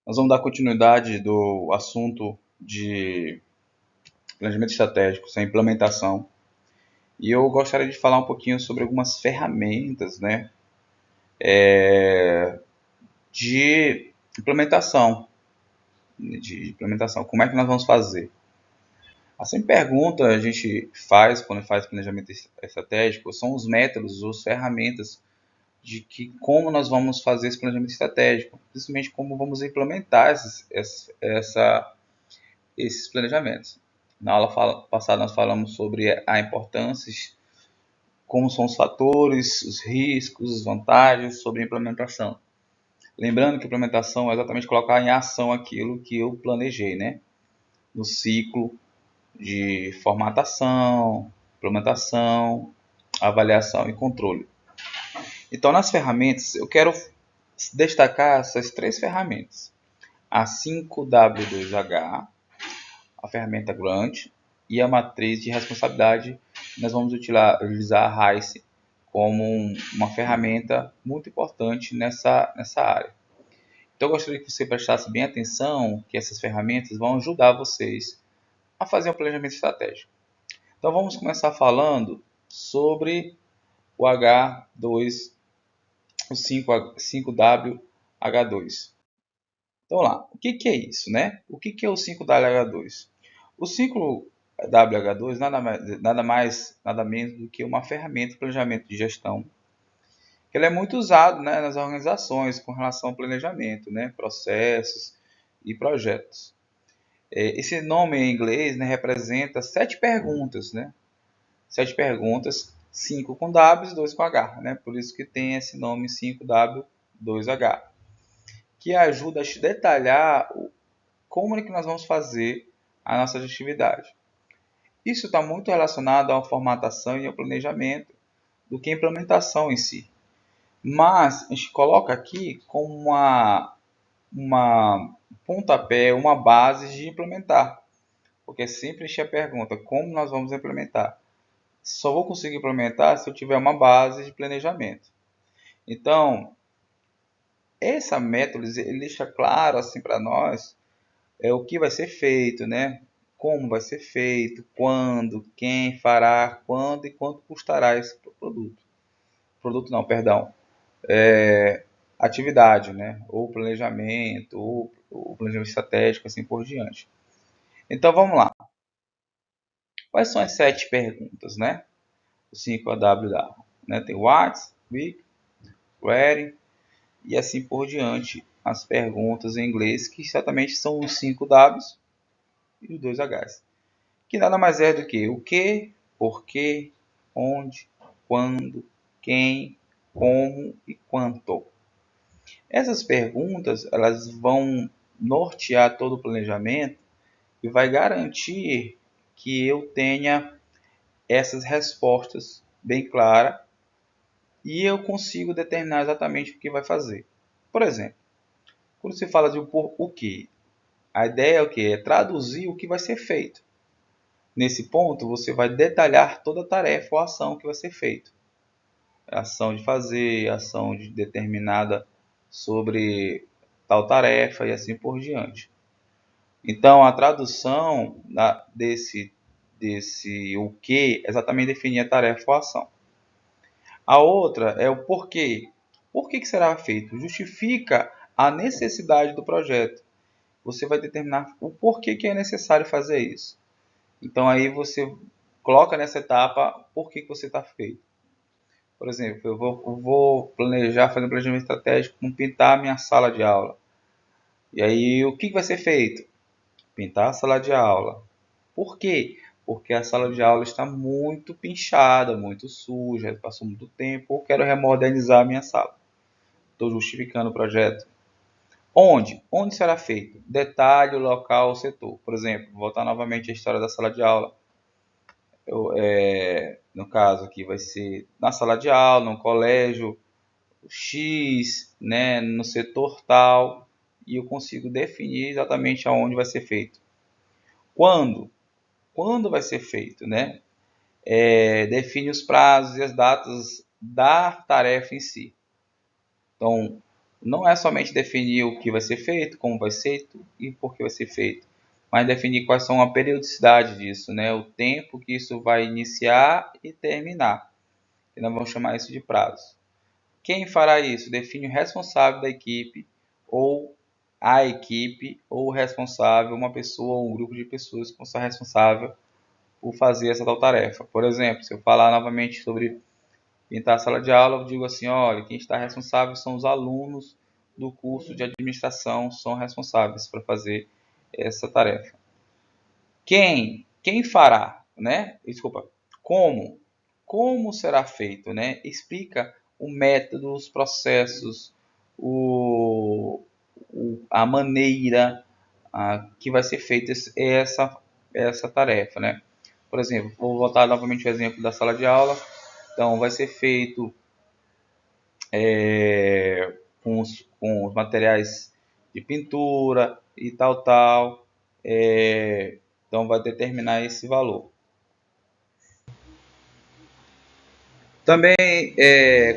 Nós vamos dar continuidade do assunto de planejamento estratégico, sem implementação. E eu gostaria de falar um pouquinho sobre algumas ferramentas, né, de implementação. Como é que nós vamos fazer? A sempre pergunta a gente faz quando faz planejamento estratégico são os métodos, as ferramentas de como nós vamos fazer esse planejamento estratégico, principalmente como vamos implementar esses planejamentos. Na aula passada nós falamos sobre a importância, como são os fatores, os riscos, as vantagens sobre a implementação. Lembrando que a implementação é exatamente colocar em ação aquilo que eu planejei, né? No ciclo de formatação, implementação, avaliação e controle. Então, nas ferramentas, eu quero destacar essas três ferramentas. A 5W2H, a ferramenta Grant e a matriz de responsabilidade. Nós vamos utilizar a RICE como uma ferramenta muito importante nessa área. Então, eu gostaria que você prestasse bem atenção que essas ferramentas vão ajudar vocês a fazer um planejamento estratégico. Então, vamos começar falando sobre o H2, o 5W-H2. Então, lá, o que é isso, né? O que é o 5WH2? O 5WH2 nada menos do que uma ferramenta de planejamento de gestão. Ele é muito usado, né, nas organizações com relação ao planejamento, né, processos e projetos. Esse nome em inglês, né, representa 7 perguntas, né? 7 perguntas, 5 com W e 2 com H, né? Por isso que tem esse nome 5W2H, que ajuda a detalhar como é que nós vamos fazer a nossa atividade. Isso está muito relacionado à formatação e ao planejamento do que a implementação em si. Mas a gente coloca aqui como uma pontapé, uma base de implementar. Porque sempre enche a pergunta, como nós vamos implementar? Só vou conseguir implementar se eu tiver uma base de planejamento. Então, essa método ele deixa claro assim para nós o que vai ser feito, né? Como vai ser feito, quando, quem fará, quando e quanto custará esse produto. Produto não, perdão. Atividade, né? Ou planejamento, ou planejamento estratégico, assim por diante. Então vamos lá. Quais são as 7 perguntas, né? O 5AW dá. Né? Tem what, week, where e assim por diante. As perguntas em inglês, que certamente são os 5 Ws e os 2 Hs. Que nada mais é do que o que, porquê, onde, quando, quem, como e quanto. Essas perguntas elas vão nortear todo o planejamento e vai garantir que eu tenha essas respostas bem claras e eu consigo determinar exatamente o que vai fazer. Por exemplo, quando se fala de o que, a ideia é o que? É traduzir o que vai ser feito. Nesse ponto, você vai detalhar toda a tarefa ou ação que vai ser feita. Ação de fazer, ação de determinada sobre tal tarefa e assim por diante. Então, a tradução desse o que é exatamente definir a tarefa ou ação. A outra é o porquê. Por que será feito? Justifica a necessidade do projeto. Você vai determinar o porquê que é necessário fazer isso. Então aí você coloca nessa etapa por que você está feito. Por exemplo, eu vou planejar, fazer um planejamento estratégico com pintar a minha sala de aula. E aí o que vai ser feito? Pintar a sala de aula. Por quê? Porque a sala de aula está muito pinchada, muito suja, passou muito tempo, ou quero remodernizar a minha sala. Estou justificando o projeto. Onde? Onde será feito? Detalhe, o local, o setor. Por exemplo, voltar novamente à história da sala de aula. No caso aqui vai ser na sala de aula, no colégio X, né, no setor tal, e eu consigo definir exatamente aonde vai ser feito. Quando? Quando vai ser feito, né? Define os prazos e as datas da tarefa em si. Então, não é somente definir o que vai ser feito, como vai ser e por que vai ser feito, mas definir quais são a periodicidade disso, né? O tempo que isso vai iniciar e terminar. E nós vamos chamar isso de prazo. Quem fará isso? Define o responsável da equipe, ou a equipe, ou o responsável, uma pessoa ou um grupo de pessoas que vão ser responsável por fazer essa tal tarefa. Por exemplo, se eu falar novamente sobre pintar a sala de aula, eu digo assim, olha, quem está responsável são os alunos do curso de administração, são responsáveis para fazer essa tarefa. Quem fará, né? Desculpa, como? Como será feito, né? Explica o método, os processos, a maneira que vai ser feita essa tarefa, né? Por exemplo, vou voltar novamente ao exemplo da sala de aula. Então, vai ser feito com os materiais de pintura e tal. Então, vai determinar esse valor. Também,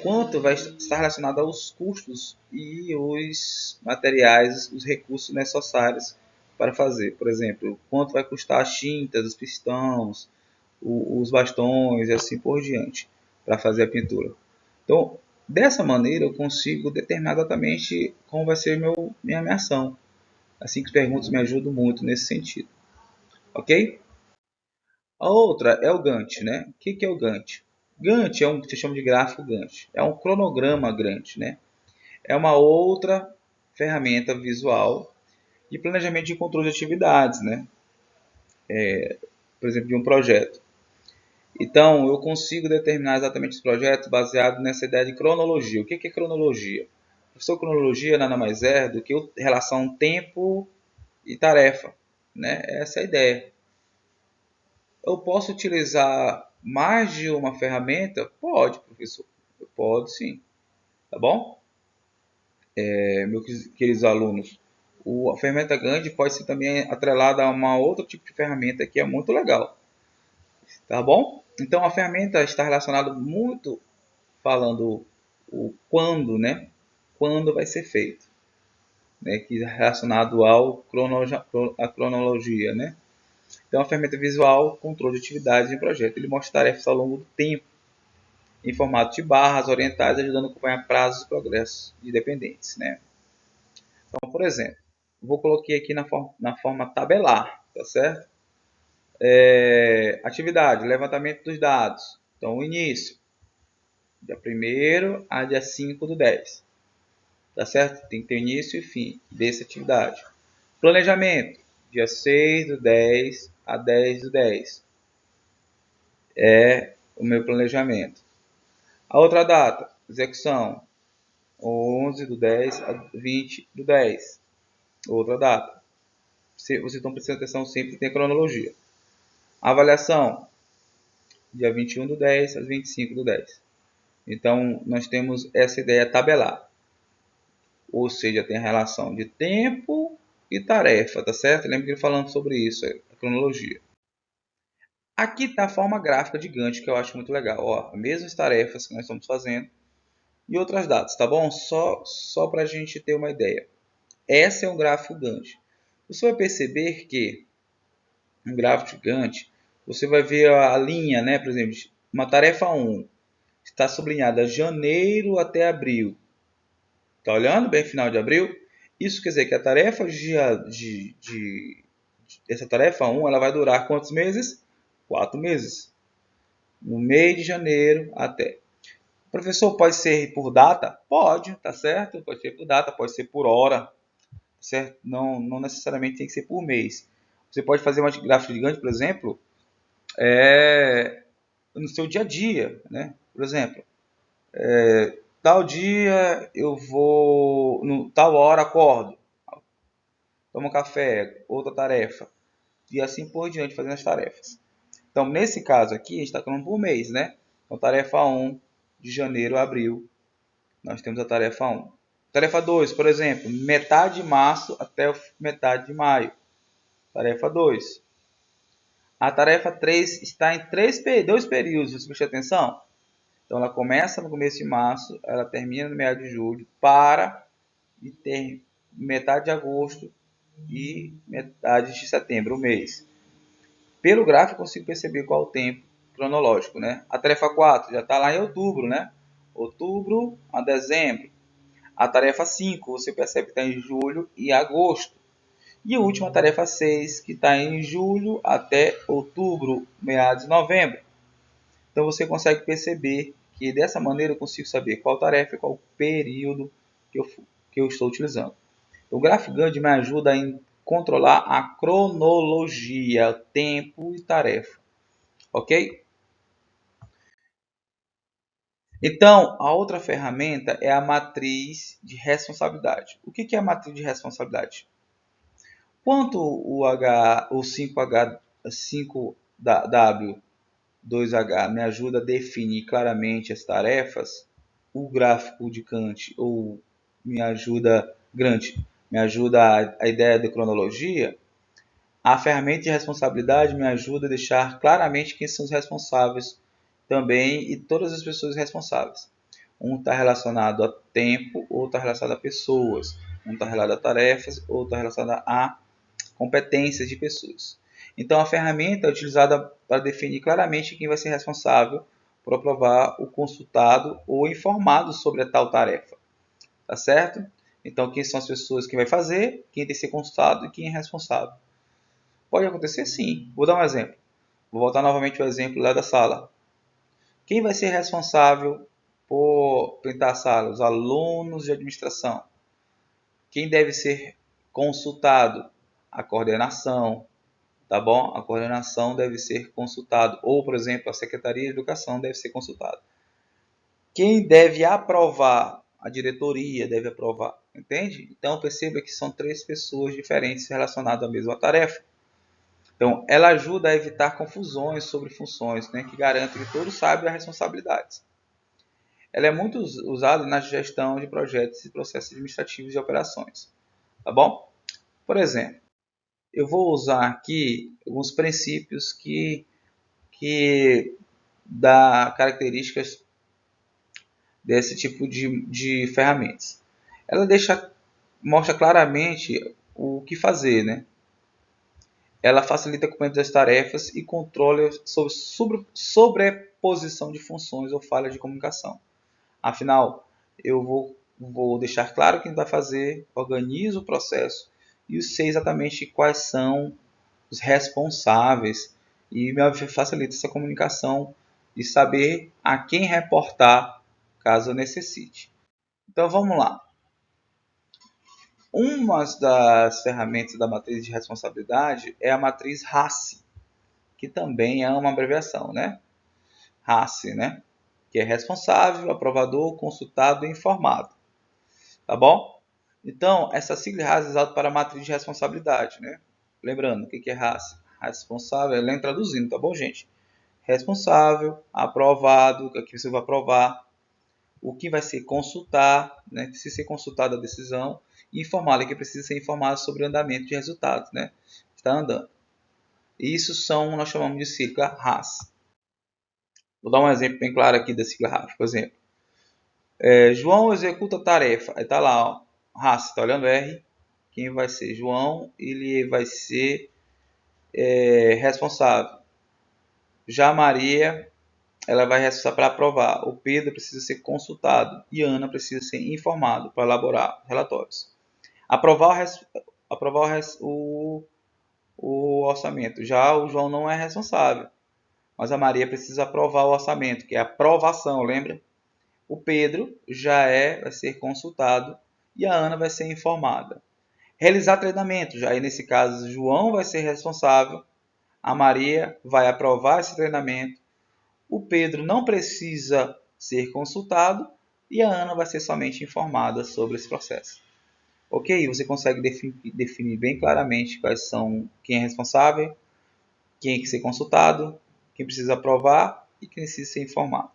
quanto vai estar relacionado aos custos e os materiais, os recursos necessários para fazer. Por exemplo, quanto vai custar as tintas, os pistões, os bastões e assim por diante, para fazer a pintura. Então, dessa maneira, eu consigo determinar exatamente como vai ser minha ação. Assim que as perguntas me ajudam muito nesse sentido. Ok? A outra é o Gantt, né? O que é o Gantt? Gantt é um que se chama de gráfico Gantt. É um cronograma Gantt, né? É uma outra ferramenta visual de planejamento de controle de atividades, né? Por exemplo, de um projeto. Então, eu consigo determinar exatamente os projetos baseado nessa ideia de cronologia. O que é cronologia? Professor, cronologia nada mais é do que relação tempo e tarefa, né? Essa é a ideia. Eu posso utilizar mais de uma ferramenta? Pode, professor. Pode sim. Tá bom? Meus queridos alunos. A ferramenta Gantt pode ser também atrelada a uma outro tipo de ferramenta que é muito legal. Tá bom? Então a ferramenta está relacionada muito falando o quando, né? Quando vai ser feito, né? Que é relacionado à cronologia, né? Então a ferramenta visual, controle de atividades em projeto, ele mostra tarefas ao longo do tempo em formato de barras orientais, ajudando a acompanhar prazos e progressos de dependentes, né? Então, por exemplo, vou colocar aqui na forma tabelar, tá certo? Atividade, levantamento dos dados. Então, o início, dia 1º a dia 5 do 10. Tá certo? Tem que ter início e fim dessa atividade. Planejamento, dia 6 do 10 a 10 do 10. É o meu planejamento. A outra data, execução, 11 do 10 a 20 do 10. Outra data. Vocês estão prestando atenção sempre, tem cronologia. Avaliação, dia 21 do 10 a 25 do 10. Então, nós temos essa ideia tabelar. Ou seja, tem a relação de tempo e tarefa, tá certo? Lembra que ele falando sobre isso, a cronologia. Aqui está a forma gráfica de Gantt, que eu acho muito legal. Ó, as mesmas tarefas que nós estamos fazendo e outras datas, tá bom? Só para a gente ter uma ideia. Esse é um gráfico Gantt. Você vai perceber que um gráfico de Gantt, você vai ver a linha, né? Por exemplo, uma tarefa 1 está sublinhada janeiro até abril. Está olhando bem final de abril? Isso quer dizer que a tarefa essa tarefa 1 ela vai durar quantos meses? 4 meses. No mês de janeiro até. Professor, pode ser por data? Pode, tá certo? Pode ser por data, pode ser por hora, certo? Não necessariamente tem que ser por mês. Você pode fazer uma gráfica gigante, por exemplo, no seu dia a dia, né? Por exemplo, tal dia eu vou, tal hora acordo, tomo café, outra tarefa, e assim por diante, fazendo as tarefas. Então, nesse caso aqui, a gente está falando por mês, né? Então, tarefa 1, de janeiro a abril, nós temos a tarefa 1. Tarefa 2, por exemplo, metade de março até metade de maio. Tarefa 2. A tarefa 3 está em dois períodos, você prestou atenção? Então, ela começa no começo de março, ela termina no meio de julho, para e ter metade de agosto e metade de setembro, o mês. Pelo gráfico eu consigo perceber qual é o tempo cronológico, né? A tarefa 4 já está lá em outubro, né? Outubro a dezembro. A tarefa 5 você percebe que está em julho e agosto. E a última tarefa 6 que está em julho até outubro, meados de novembro. Então você consegue perceber que dessa maneira eu consigo saber qual tarefa e qual período que eu estou utilizando. O Graph Gantt me ajuda em controlar a cronologia, tempo e tarefa. Ok? Então, a outra ferramenta é a matriz de responsabilidade. O que é a matriz de responsabilidade? Quanto o 5W2H me ajuda a definir claramente as tarefas, o gráfico de Gantt ou Gantt me ajuda a ideia de cronologia, a ferramenta de responsabilidade me ajuda a deixar claramente quem são os responsáveis também e todas as pessoas responsáveis. Um está relacionado a tempo, outro está relacionado a pessoas. Um está relacionado a tarefas, outro está relacionado a competências de pessoas. Então, a ferramenta é utilizada para definir claramente quem vai ser responsável por aprovar o consultado ou informado sobre a tal tarefa. Tá certo? Então, quem são as pessoas que vai fazer, quem tem que ser consultado e quem é responsável. Pode acontecer sim. Vou dar um exemplo. Vou voltar novamente ao exemplo lá da sala. Quem vai ser responsável por pintar a sala? Os alunos de administração. Quem deve ser consultado? A coordenação. Tá bom? A coordenação deve ser consultado. Ou, por exemplo, a Secretaria de Educação deve ser consultada. Quem deve aprovar? A diretoria deve aprovar. Entende? Então, perceba que são 3 pessoas diferentes relacionadas à mesma tarefa. Então, ela ajuda a evitar confusões sobre funções, né, que garante que todos saibam as responsabilidades. Ela é muito usada na gestão de projetos e processos administrativos de operações. Tá bom? Por exemplo, eu vou usar aqui alguns princípios que dá características desse tipo de ferramentas. Ela mostra claramente o que fazer, né? Ela facilita o cumprimento das tarefas e controle sobre sobreposição de funções ou falha de comunicação. Afinal, eu vou deixar claro quem vai fazer, organizo o processo e sei exatamente quais são os responsáveis e me facilita essa comunicação de saber a quem reportar caso eu necessite. Então vamos lá. Uma das ferramentas da matriz de responsabilidade é a matriz RACE, que também é uma abreviação, né? RACE, né? Que é responsável, aprovador, consultado e informado. Tá bom? Então, essa sigla RACE é usada para a matriz de responsabilidade, né? Lembrando, o que é RACE? Responsável, ela traduzindo, tá bom, gente? Responsável, aprovado, aqui você vai aprovar, o que vai ser consultar, né? Precisa ser consultada a decisão, e informar, que precisa ser informado sobre o andamento de resultados, né? Está andando. Isso nós chamamos de sigla RACE. Vou dar um exemplo bem claro aqui da sigla RACE, por exemplo. João executa a tarefa. Aí está lá, ó, RACE, está olhando R. Quem vai ser? João, ele vai ser responsável. Já Maria, ela vai responsável para aprovar. O Pedro precisa ser consultado. E Ana precisa ser informado para elaborar relatórios. Aprovar o orçamento. Já o João não é responsável. Mas a Maria precisa aprovar o orçamento, que é a aprovação, lembra? O Pedro vai ser consultado e a Ana vai ser informada. Realizar treinamento, já aí nesse caso João vai ser responsável, a Maria vai aprovar esse treinamento, o Pedro não precisa ser consultado e a Ana vai ser somente informada sobre esse processo. Ok? Você consegue definir bem claramente quem é responsável, quem tem que ser consultado, quem precisa aprovar e quem precisa ser informado.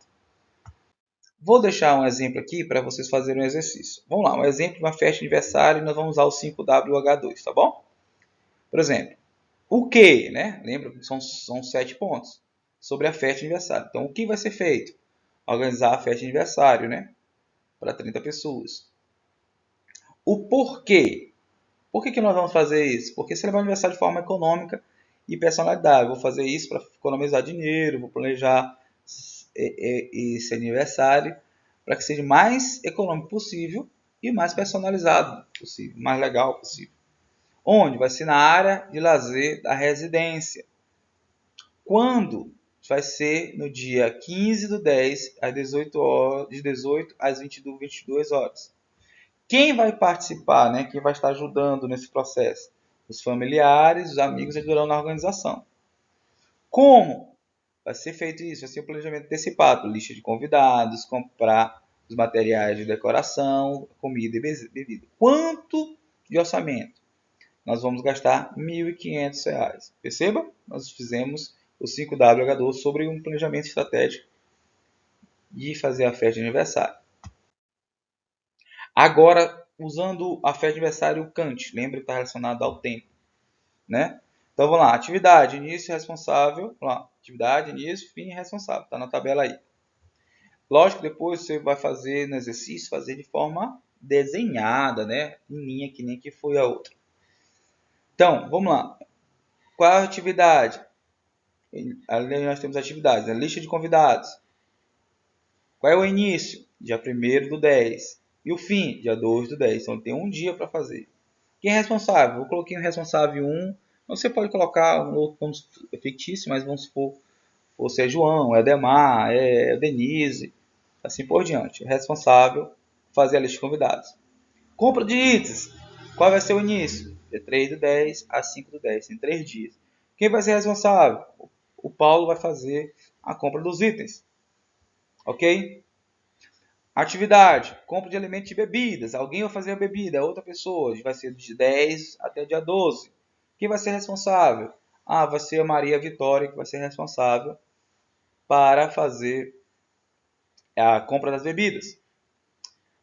Vou deixar um exemplo aqui para vocês fazerem um exercício. Vamos lá, um exemplo de uma festa de aniversário e nós vamos usar o 5WH2, tá bom? Por exemplo, o que, né? Lembra que são 7 pontos sobre a festa de aniversário. Então, o que vai ser feito? Organizar a festa de aniversário, né? Para 30 pessoas. O porquê? Por que nós vamos fazer isso? Porque celebrar o aniversário de forma econômica e personalidade. Vou fazer isso para economizar dinheiro, vou planejar esse aniversário para que seja mais econômico possível e mais personalizado possível, mais legal possível. Onde? Vai ser na área de lazer da residência. Quando? Vai ser no dia 15/10, às 18 horas, de 18 às 22 horas. Quem vai participar, né? Quem vai estar ajudando nesse processo? Os familiares, os amigos ajudarão na organização. Como vai ser feito isso? Vai ser o planejamento antecipado, lista de convidados, comprar os materiais de decoração, comida e bebida. Quanto de orçamento? Nós vamos gastar R$ 1.500. Perceba? Nós fizemos o 5WH12 sobre um planejamento estratégico de fazer a festa de aniversário. Agora, usando a festa de aniversário Kant, lembra que está relacionado ao tempo, né? Então vamos lá, atividade, início, responsável, vamos lá, atividade, início, fim e responsável, está na tabela aí. Lógico, depois você vai fazer no exercício, fazer de forma desenhada, né? Em linha, que nem que foi a outra. Então, vamos lá. Qual a atividade? Ali nós temos atividades, a lista de convidados. Qual é o início? Dia 1º/10. E o fim? Dia 2/10. Então tem um dia para fazer. Quem é responsável? Eu coloquei um responsável 1. Você pode colocar um outro fictício, mas vamos supor você é João, é Ademar, é Denise, assim por diante. Responsável, fazer a lista de convidados. Compra de itens. Qual vai ser o início? De 3/10 a 5/10, em 3 dias. Quem vai ser responsável? O Paulo vai fazer a compra dos itens. Ok? Atividade. Compra de alimentos e bebidas. Alguém vai fazer a bebida, outra pessoa. Vai ser de 10 até dia 12. Quem vai ser responsável? Vai ser a Maria Vitória que vai ser responsável para fazer a compra das bebidas.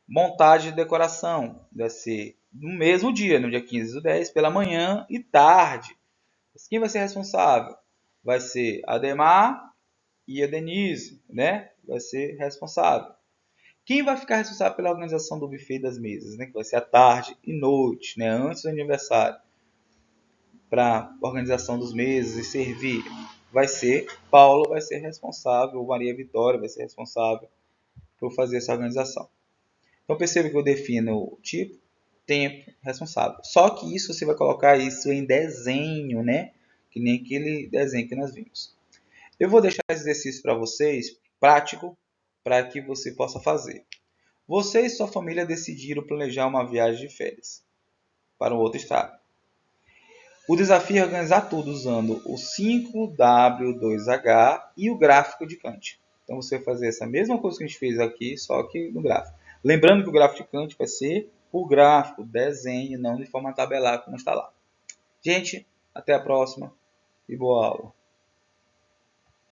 Montagem de decoração. Vai ser no mesmo dia, no dia 15/10, pela manhã e tarde. Quem vai ser responsável? Vai ser a Ademar e a Denise, né? Vai ser responsável. Quem vai ficar responsável pela organização do buffet das mesas, né? Que vai ser à tarde e noite, né? Antes do aniversário. Para organização dos meses e servir. Vai ser Paulo, vai ser responsável, Maria Vitória vai ser responsável por fazer essa organização. Então perceba que eu defino o tipo, tempo, responsável. Só que isso você vai colocar isso em desenho, né? Que nem aquele desenho que nós vimos. Eu vou deixar esse exercício para vocês, prático, para que você possa fazer. Você e sua família decidiram planejar uma viagem de férias para um outro estado. O desafio é organizar tudo usando o 5W2H e o gráfico de Kant. Então você vai fazer essa mesma coisa que a gente fez aqui, só que no gráfico. Lembrando que o gráfico de Kant vai ser por gráfico, desenho, não de forma tabelar como está lá. Gente, até a próxima e boa aula.